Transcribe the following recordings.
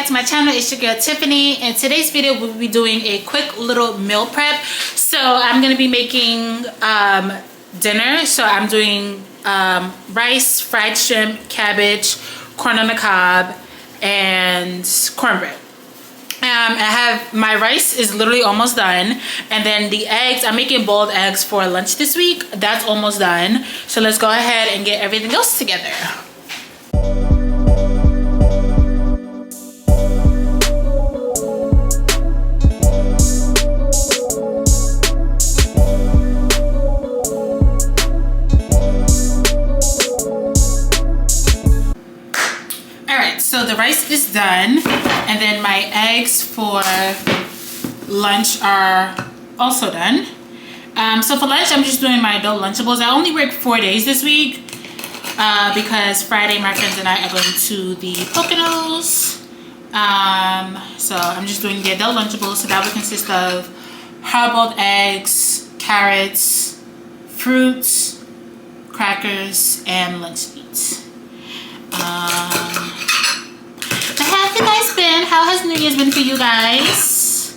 back to my channel. It's your girl Tiffany. In today's video we'll be doing a quick little meal prep. So I'm gonna be making dinner. So I'm doing rice, fried shrimp, cabbage, corn on the cob, and cornbread. I have my rice is literally almost done, and then the eggs, I'm making boiled eggs for lunch this week. That's almost done. So let's go ahead and get everything else together. So the rice is done, and then my eggs for lunch are also done. So for lunch, I'm just doing my adult Lunchables. I only work 4 days this week because Friday my friends and I are going to the Poconos. So I'm just doing the adult Lunchables. So that would consist of hard-boiled eggs, carrots, fruits, crackers, and lunch meat. How have you guys been? How has New Year's been for you guys?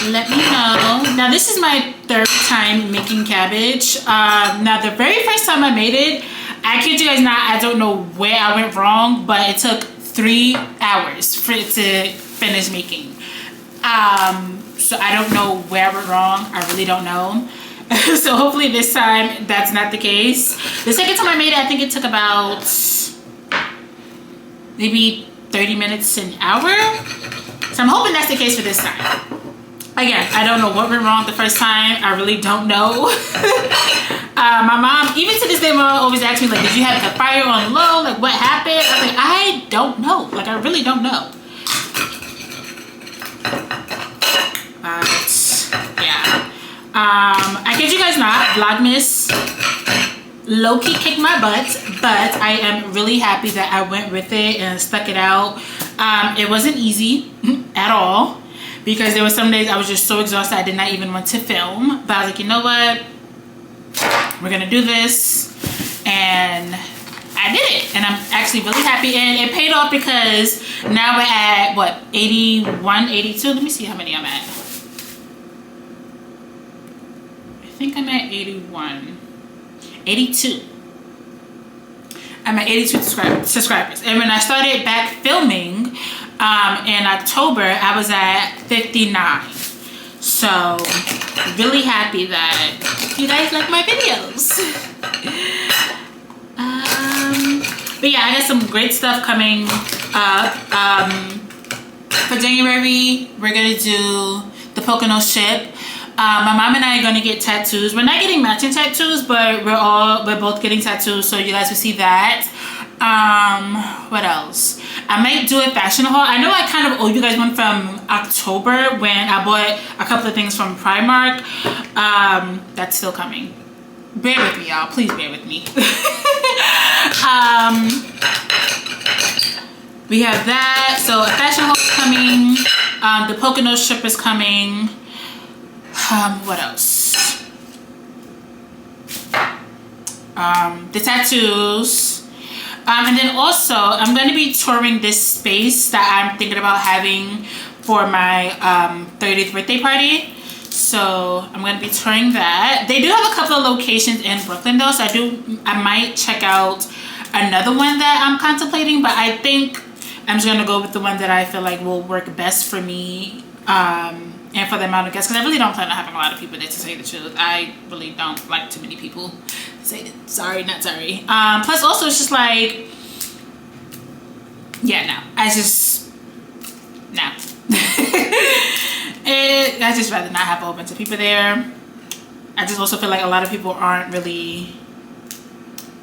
Let me know. Now this is my third time making cabbage. Now the very first time I made it, I kid you guys not, I don't know where I went wrong, but it took 3 hours for it to finish making. So I don't know where I went wrong. I really don't know. So hopefully this time that's not the case. The second time I made it, I think it took about maybe 30 minutes to an hour. So I'm hoping that's the case for this time. Again, I don't know what went wrong the first time. I really don't know. My mom, even to this day, my mom always asks me, like, did you have the fire on low? Like, what happened? I'm like, I don't know. Like, I really don't know. But, yeah. I kid you guys not, Vlogmas low-key kicked my butt, but I am really happy that I went with it and stuck it out. It wasn't easy at all because there were some days I was just so exhausted I did not even want to film, but I was like, you know what, we're gonna do this, and I did it, and I'm actually really happy, and it paid off because now we're at what, 81, 82. Let me see how many I'm at. I think I'm at 81. 82. I'm at 82 subscribers. And when I started back filming in October, I was at 59. So really happy that you guys like my videos. But yeah, I got some great stuff coming up. For January, we're gonna do the Pocono ship. My mom and I are gonna get tattoos. We're not getting matching tattoos, but we're both getting tattoos, so you guys will see that. What else? I might do a fashion haul. I know I kind of owe you guys one from October when I bought a couple of things from Primark. That's still coming. Bear with me, y'all. Please bear with me. We have that. So a fashion haul is coming. The Pocono ship is coming. What else? The tattoos. And then also, I'm going to be touring this space that I'm thinking about having for my 30th birthday party. So I'm going to be touring that. They do have a couple of locations in Brooklyn though, so I might check out another one that I'm contemplating, but I think I'm just going to go with the one that I feel like will work best for me. And for the amount of guests, because I really don't plan on having a lot of people there, to tell you the truth. I really don't like too many people. Sorry, not sorry. Plus also it's just like, yeah, no. I just rather not have a whole bunch of people there. I just also feel like a lot of people aren't really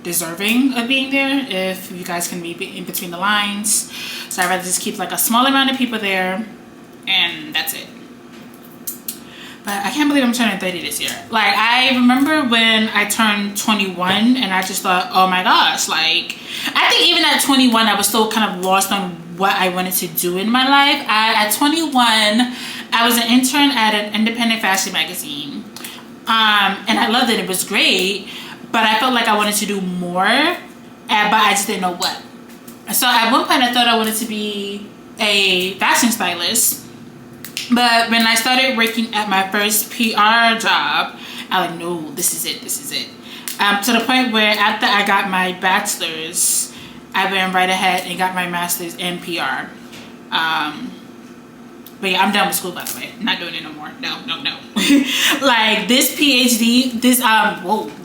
deserving of being there, if you guys can read in between the lines. So I'd rather just keep like a small amount of people there, and that's it. But I can't believe I'm turning 30 this year. Like, I remember when I turned 21 and I just thought, oh my gosh, like, I think even at 21, I was still kind of lost on what I wanted to do in my life. At 21, I was an intern at an independent fashion magazine. And I loved it. It was great. But I felt like I wanted to do more, but I just didn't know what. So at one point I thought I wanted to be a fashion stylist, but when I started working at my first PR job, I like, no, this is it. To the point where after I got my bachelor's, I went right ahead and got my master's in PR. But yeah, I'm done with school, by the way. I'm not doing it no more. No. Like this PhD, this the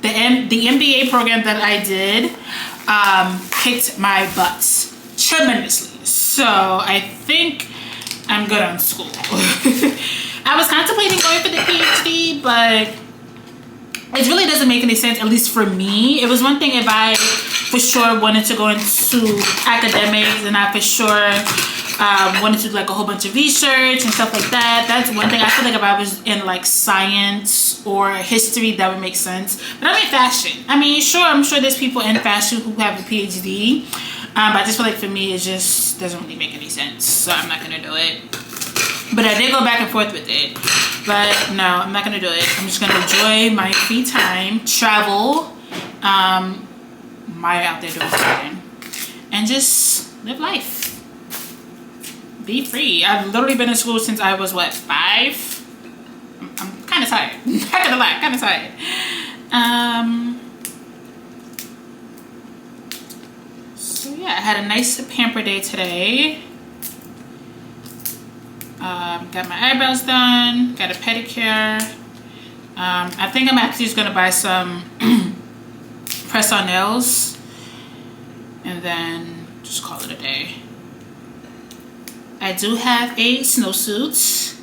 MBA program that I did kicked my butt tremendously. So I think I'm good on school. I was contemplating going for the PhD, but it really doesn't make any sense, at least for me. It was one thing if I for sure wanted to go into academics, and I for sure wanted to do like a whole bunch of research and stuff like that. That's one thing. I feel like if I was in like science or history, that would make sense. But I'm in fashion. I mean, sure, I'm sure there's people in fashion who have a PhD, but I just feel like for me, it just doesn't really make any sense. So I'm not gonna do it. But I did go back and forth with it. But no, I'm not gonna do it. I'm just gonna enjoy my free time, travel, my out there doing something, and just live life. Be free. I've literally been in school since I was what, 5? I'm kind of tired. Not gonna lie, kind of tired. So yeah, I had a nice pamper day today. Got my eyebrows done, got a pedicure. I think I'm actually just gonna buy some press-on nails and then just call it a day. I do have a snowsuit. So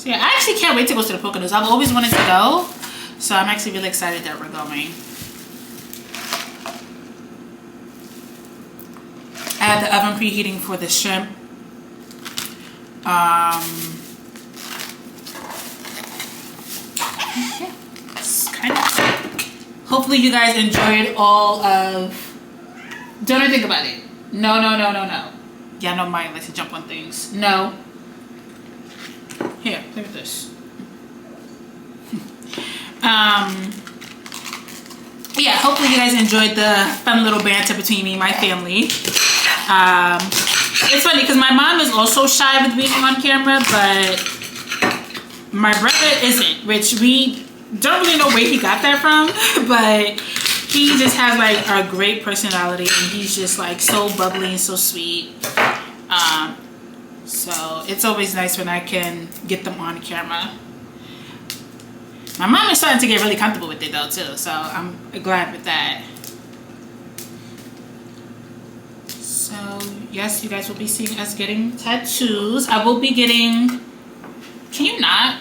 yeah, I actually can't wait to go to the Poconos. I've always wanted to go, so I'm actually really excited that we're going. I have the oven preheating for the shrimp. Yeah, it's kind of. Hopefully you guys enjoyed all of. Don't even think about it. No. Yeah, no mind likes to jump on things. No. Here, look at this. Yeah, hopefully you guys enjoyed the fun little banter between me and my family. It's funny because my mom is also shy with being on camera, but my brother isn't, which we don't really know where he got that from, but he just has like a great personality, and he's just like so bubbly and so sweet. So it's always nice when I can get them on camera. My mom is starting to get really comfortable with it though too, so I'm glad with that. So yes, you guys will be seeing us getting tattoos. I will be getting, can you not?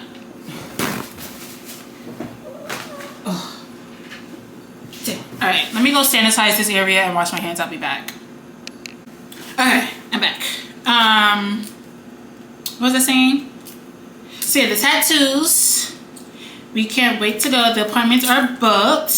Oh. All right, let me go sanitize this area and wash my hands. I'll be back. Okay, I'm back. What was I saying? So yeah, the tattoos. We can't wait to go. The appointments are booked.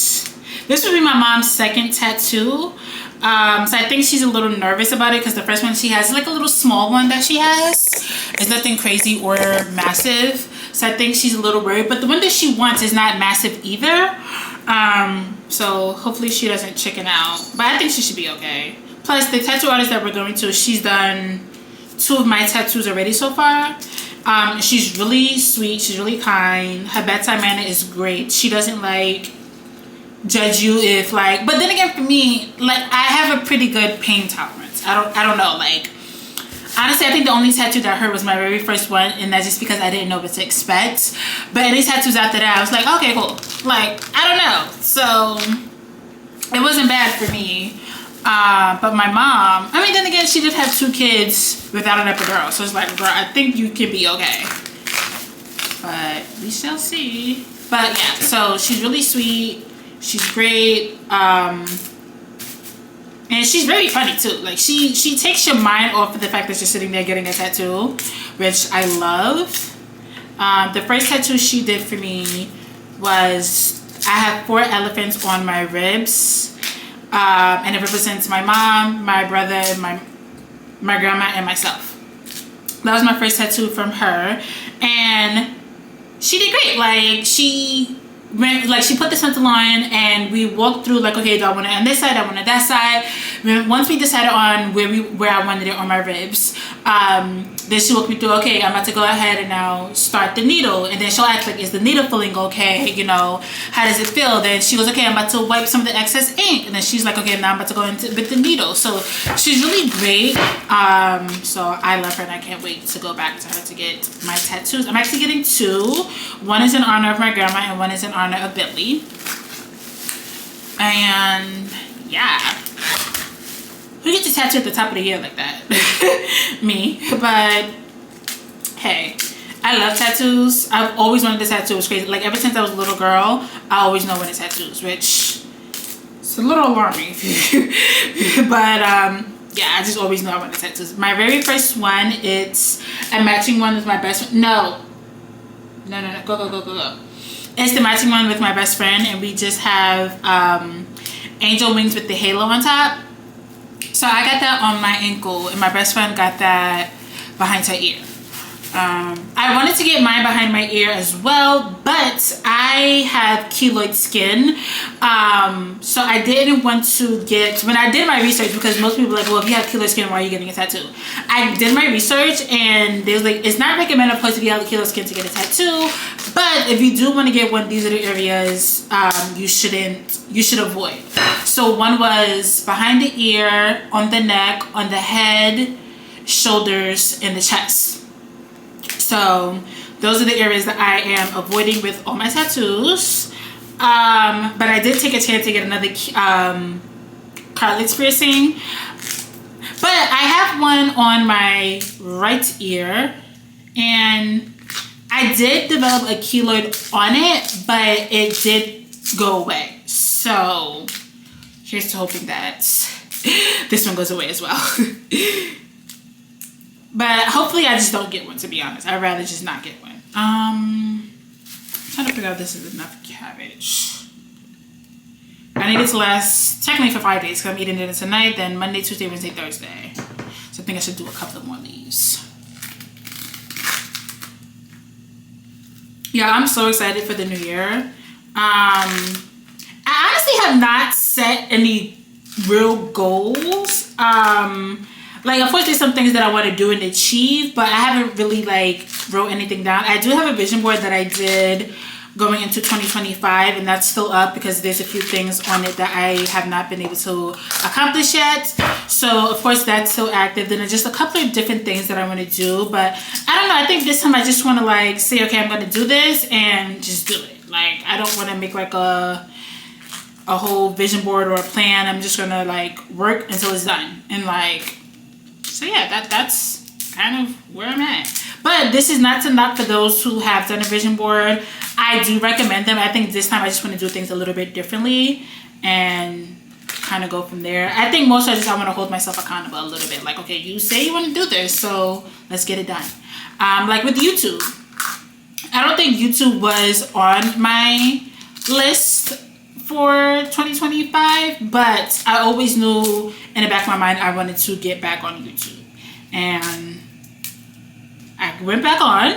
This will be my mom's second tattoo. So I think she's a little nervous about it because the first one she has is like a little small one that she has. It's nothing crazy or massive. So I think she's a little worried. But the one that she wants is not massive either. So hopefully she doesn't chicken out. But I think she should be okay. Plus the tattoo artist that we're going to, she's done 2 of my tattoos already so far. She's really sweet. She's really kind. Her bedside manner is great. She doesn't like judge you if like, but then again for me, like I have a pretty good pain tolerance. I don't know, like honestly I think the only tattoo that hurt was my very first one, and that's just because I didn't know what to expect. But any tattoos after that I was like, okay, cool. Like I don't know, so it wasn't bad for me. But my mom, I mean, then again, she did have 2 kids without an epidural, so it's like, girl, I think you can be okay. But we shall see. But yeah, so she's really sweet. She's great. And she's very funny too. Like she takes your mind off of the fact that you're sitting there getting a tattoo, which I love. The first tattoo she did for me was, I have 4 elephants on my ribs. And it represents my mom, my brother, my grandma, and myself. That was my first tattoo from her, and she did great. Like she she put the stencil on and we walked through like, okay, do I want it on this side? I want it that side. Once we decided on where I wanted it on my ribs, then she walked me through, okay, I'm about to go ahead and now start the needle. And then she'll ask like, is the needle feeling okay? You know, how does it feel? Then she goes, okay, I'm about to wipe some of the excess ink. And then she's like, okay, now I'm about to go into with the needle. So she's really great. So I love her and I can't wait to go back to her to get my tattoos. I'm actually getting 2. One is in honor of my grandma and one is in honor of Billy. And yeah, who gets a tattoo at the top of the year like that? Me. But hey, I love tattoos. I've always wanted a tattoo. It's crazy. Like ever since I was a little girl, I always know when it's tattoos, which it's a little alarming. But yeah, I just always know I wanted tattoos. My very first one, it's a matching one with my best friend. No, go. It's the matching one with my best friend, and we just have angel wings with the halo on top. So I got that on my ankle, and my best friend got that behind her ear. I wanted to get mine behind my ear as well, but I have keloid skin. So I didn't want to get, when I did my research, because most people are like, well, if you have keloid skin, why are you getting a tattoo? I did my research and they was like, it's not recommended, of course, if you have keloid skin to get a tattoo, but if you do want to get one, these are the areas you should avoid. So one was behind the ear, on the neck, on the head, shoulders, and the chest. So those are the areas that I am avoiding with all my tattoos. But I did take a chance to get another cartilage piercing. But I have one on my right ear, and I did develop a keloid on it, but it did go away. So here's to hoping that this one goes away as well. But hopefully I just don't get one, to be honest. I'd rather just not get one. I'm trying to figure out if this is enough cabbage. I need it to last technically for 5 days because I'm eating it tonight, then Monday, Tuesday, Wednesday, Thursday. So I think I should do a couple of more leaves. Yeah, I'm so excited for the new year. I honestly have not set any real goals. Like, of course, there's some things that I want to do and achieve, but I haven't really, like, wrote anything down. I do have a vision board that I did going into 2025, and that's still up because there's a few things on it that I have not been able to accomplish yet. So, of course, that's still active. Then there's just a couple of different things that I want to do, but I don't know. I think this time I just want to, like, say, okay, I'm going to do this and just do it. Like, I don't want to make, like, a whole vision board or a plan. I'm just going to, like, work until it's done. And, like... So yeah, that's kind of where I'm at. But this is not to knock for those who have done a vision board. I do recommend them. I think this time I just want to do things a little bit differently and kind of go from there. I think most of I want to hold myself accountable a little bit. Like, okay, you say you want to do this, so let's get it done. Like with YouTube. I don't think YouTube was on my list for 2025, but I always knew in the back of my mind I wanted to get back on YouTube, and I went back on,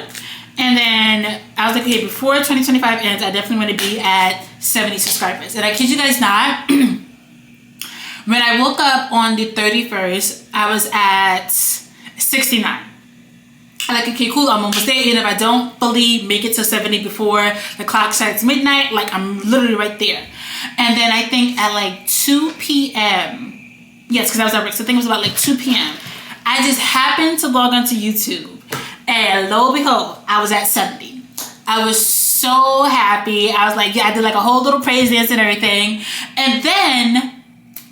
and then I was like, okay, before 2025 ends, I definitely want to be at 70 subscribers. And I kid you guys not, when I woke up on the 31st, I was at 69. I'm like, okay, cool, I'm almost there. And if I don't fully make it to 70 before the clock strikes midnight, like, I'm literally right there. And then I think at like 2 p.m., yes, because I was at work, so I think it was about like 2 p.m., I just happened to log onto YouTube, and lo and behold, I was at 70. I was so happy. I was like, yeah, I did like a whole little praise dance and everything. And then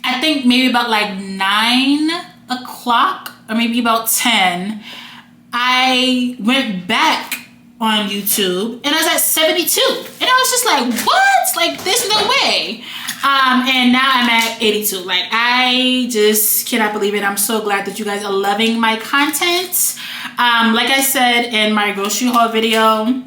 I think maybe about like 9 o'clock or maybe about 10, I went back on YouTube and I was at 72, and I was just like, what? Like, there's no way. And now I'm at 82. Like, I just cannot believe it. I'm so glad that you guys are loving my content. Like I said in my grocery haul video,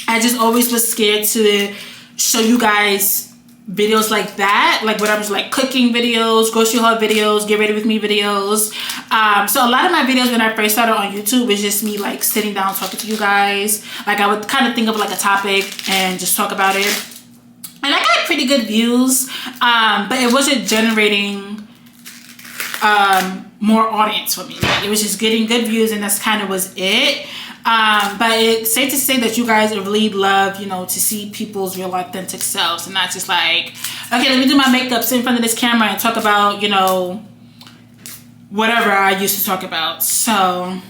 I just always was scared to show you guys videos like that, like when I was like cooking videos, grocery haul videos, get ready with me videos. So a lot of my videos when I first started on YouTube was just me like sitting down talking to you guys. Like, I would kind of think of like a topic and just talk about it. and I got pretty good views, but it wasn't generating more audience for me. Like, it was just getting good views, and that's kind of was it. But it's safe to say that you guys really love, you know, to see people's real authentic selves, and not just like, okay, let me do my makeup, sit in front of this camera and talk about, you know, whatever I used to talk about. So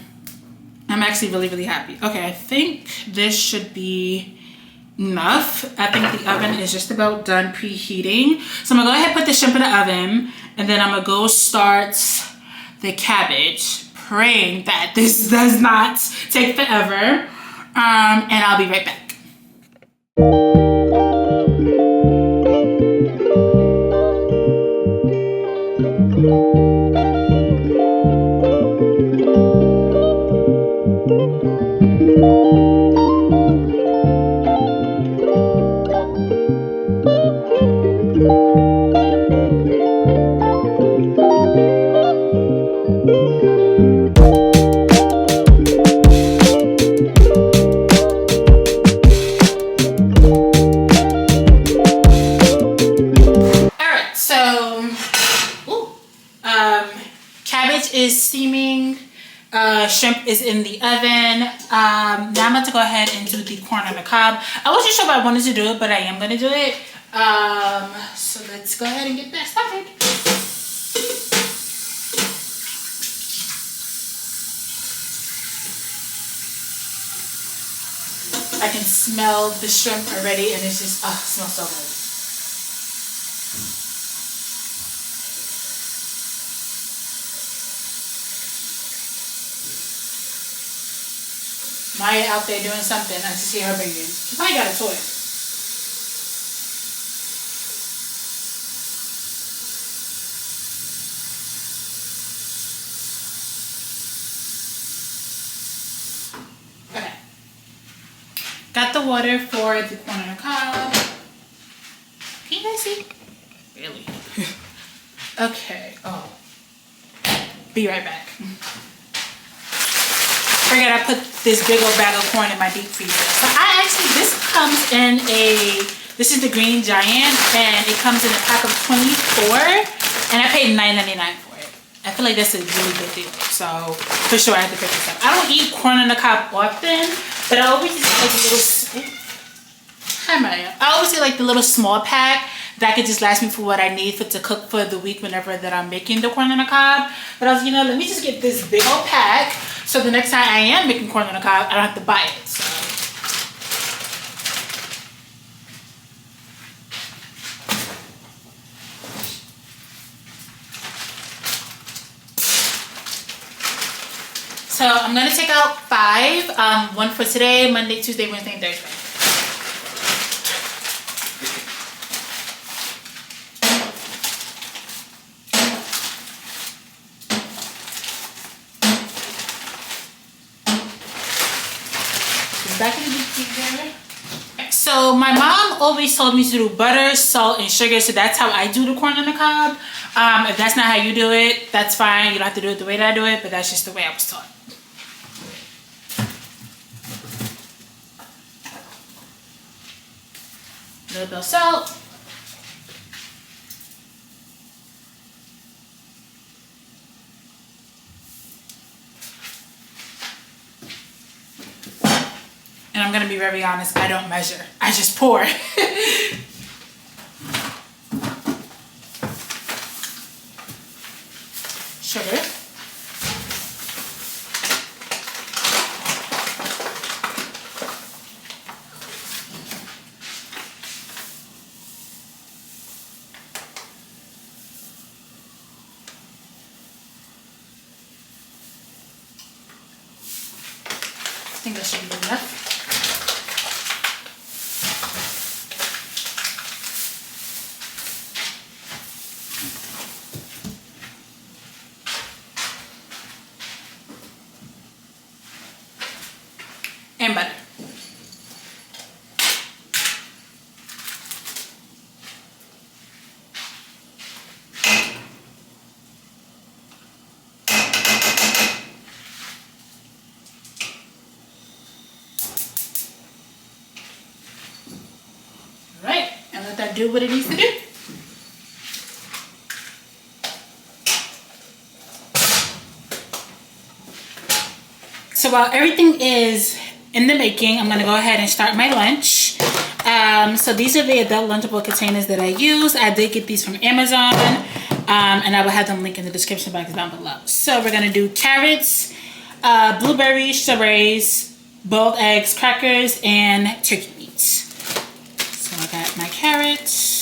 I'm actually really, really happy. Okay, I think this should be enough. I think the oven is just about done preheating. So I'm gonna go ahead and put the shrimp in the oven, and then I'm gonna go start the cabbage, praying that this does not take forever. And I'll be right back. Cabbage is steaming, shrimp is in the oven. Now I'm about to go ahead and do the corn on the cob. I wasn't sure if I wanted to do it, but I am gonna do it. So let's go ahead and get that started. I can smell the shrimp already, and it's just, oh, it smells so good. Maya out there doing something. I just see her bringing. She probably got a toy. Okay. Got the water for the corn on the cob. Can you guys see? Really? Okay. Oh. Be right back. Figured I put this big old bag of corn in my deep freezer. So this comes in this is the Green Giant, and it comes in a pack of 24, and I paid $9.99 for it. I feel like that's a really good deal. So for sure I have to pick this up. I don't eat corn on the cob often, but I always just like a little, hi Maya. I always get like the little small pack that could just last me for what I need to cook for the week whenever that I'm making the corn on the cob. But I was, you know, let me just get this big old pack, so the next time I am making corn on the cob, I don't have to buy it. So I'm gonna take out 5, one for today, Monday, Tuesday, Wednesday, and Thursday. Back in the deep freezer. So my mom always told me to do butter, salt, and sugar, so that's how I do the corn on the cob. If that's not how you do it, that's fine. You don't have to do it the way that I do it, but that's just the way I was taught. A little bit of salt. And I'm gonna be very honest, I don't measure. I just pour. Sugar. I think that should be good enough. And butter. it do what it needs to do. So while everything is in the making, I'm gonna go ahead and start my lunch. So these are the adult lunchable containers that I use. I did get these from Amazon, and I will have them linked in the description box down below. So we're gonna do carrots, blueberries, strawberries, boiled eggs, crackers, and turkey meat. So I got my carrots.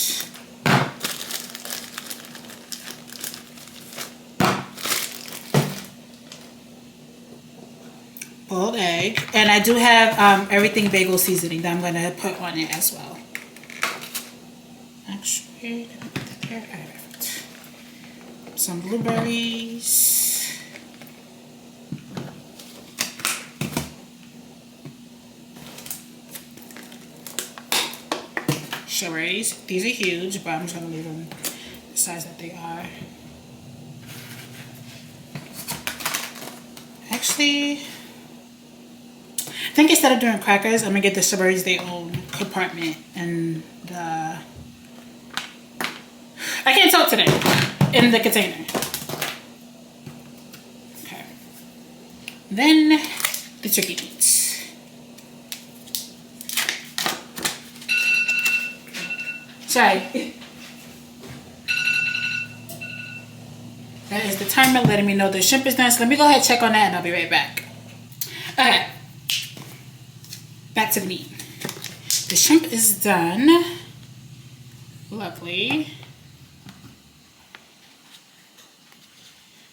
Boiled egg, and I do have everything bagel seasoning that I'm going to put on it as well. Actually, let me put that there. Right. Some blueberries. Strawberries. These are huge, but I'm just going to leave them the size that they are. Actually, I think instead of doing crackers, I'm gonna get the strawberries their own compartment and the, I can't talk today, in the container. Okay. Then the turkey meats. Sorry. That is the timer letting me know the shrimp is done. So let me go ahead and check on that and I'll be right back. Okay. Back to the meat. The shrimp is done. Lovely.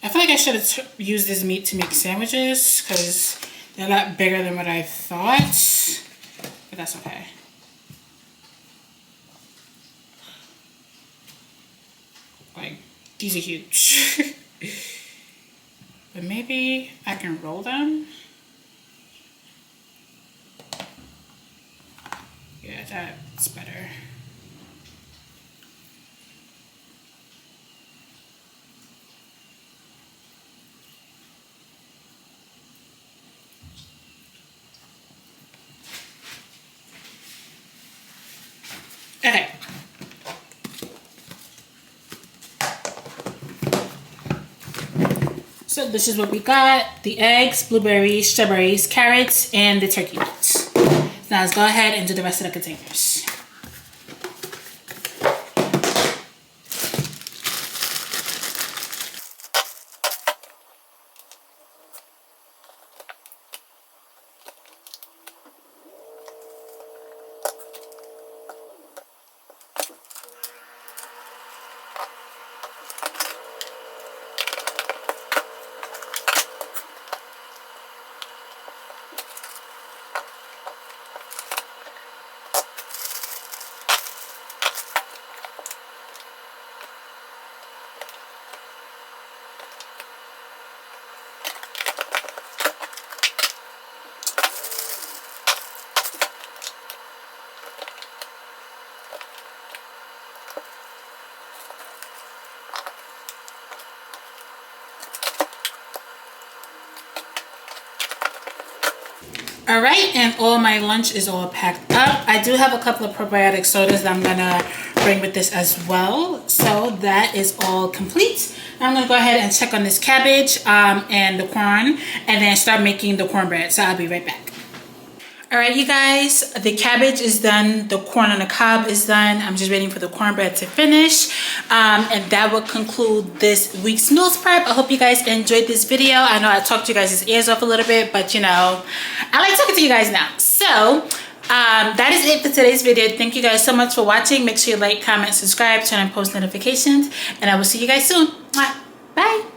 I feel like I should have used this meat to make sandwiches because they're a lot bigger than what I thought. But that's okay. Like, these are huge. But maybe I can roll them. Yeah, that's better. Okay. So this is what we got. The eggs, blueberries, strawberries, carrots, and the turkey meats. Now let's go ahead and do the rest of the containers. All right, and all my lunch is all packed up. I do have a couple of probiotic sodas that I'm gonna bring with this as well. So that is all complete. I'm gonna go ahead and check on this cabbage and the corn and then start making the cornbread. So I'll be right back. All right, you guys, the cabbage is done. The corn on the cob is done. I'm just waiting for the cornbread to finish. And that will conclude this week's meals prep. I hope you guys enjoyed this video. I know I talked to you guys' ears off a little bit, but you know, I like talking to you guys now. So that is it for today's video. Thank you guys so much for watching. Make sure you like, comment, subscribe, turn on post notifications, and I will see you guys soon. Bye.